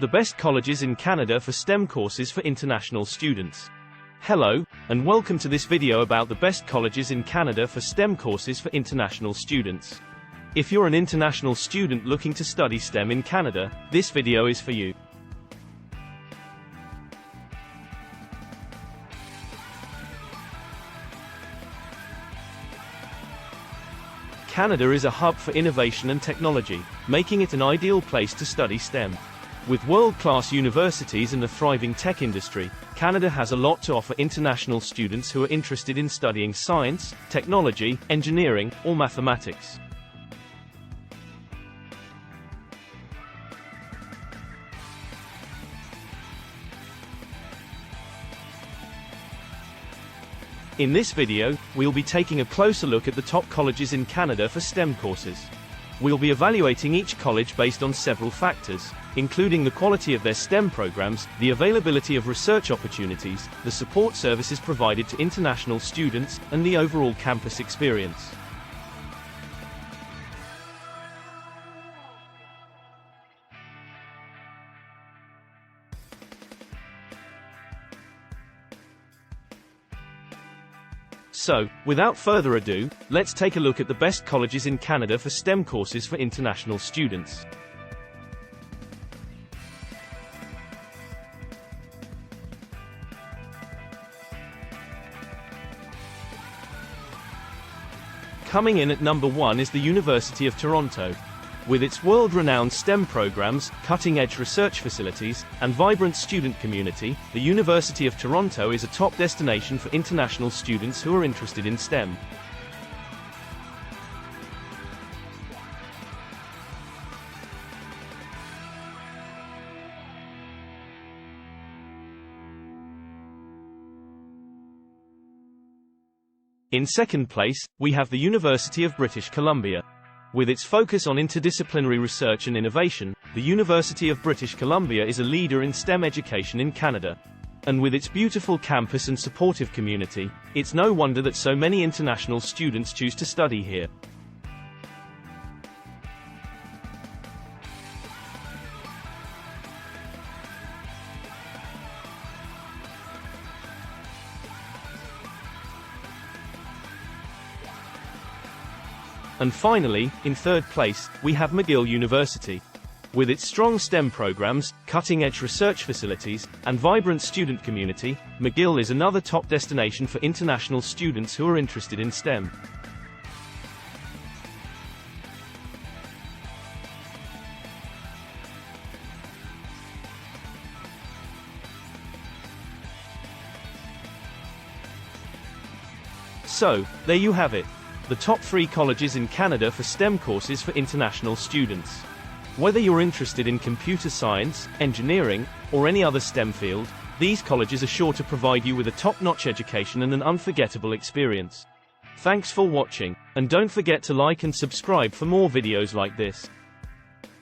the best colleges in Canada for STEM courses for international students. Hello, and welcome to this video about the best colleges in Canada for STEM courses for international students. If you're an international student looking to study STEM in Canada, this video is for you. Canada is a hub for innovation and technology, making it an ideal place to study STEM. With world-class universities and a thriving tech industry, Canada has a lot to offer international students who are interested in studying science, technology, engineering, or mathematics. In this video, we'll be taking a closer look at the top colleges in Canada for STEM courses. We'll be evaluating each college based on several factors, including the quality of their STEM programs, the availability of research opportunities, the support services provided to international students, and the overall campus experience. So, without further ado, let's take a look at the best colleges in Canada for STEM courses for international students. Coming in at number 1 is the University of Toronto. With its world-renowned STEM programs, cutting-edge research facilities, and vibrant student community, the University of Toronto is a top destination for international students who are interested in STEM. In second place, we have the University of British Columbia. With its focus on interdisciplinary research and innovation, the University of British Columbia is a leader in STEM education in Canada. And with its beautiful campus and supportive community, it's no wonder that so many international students choose to study here. And finally, in third place, we have McGill University. With its strong STEM programs, cutting-edge research facilities, and vibrant student community, McGill is another top destination for international students who are interested in STEM. So, there you have it. The top 3 colleges in Canada for STEM courses for international students. Whether you're interested in computer science, engineering, or any other STEM field, these colleges are sure to provide you with a top-notch education and an unforgettable experience. Thanks for watching, and don't forget to like and subscribe for more videos like this.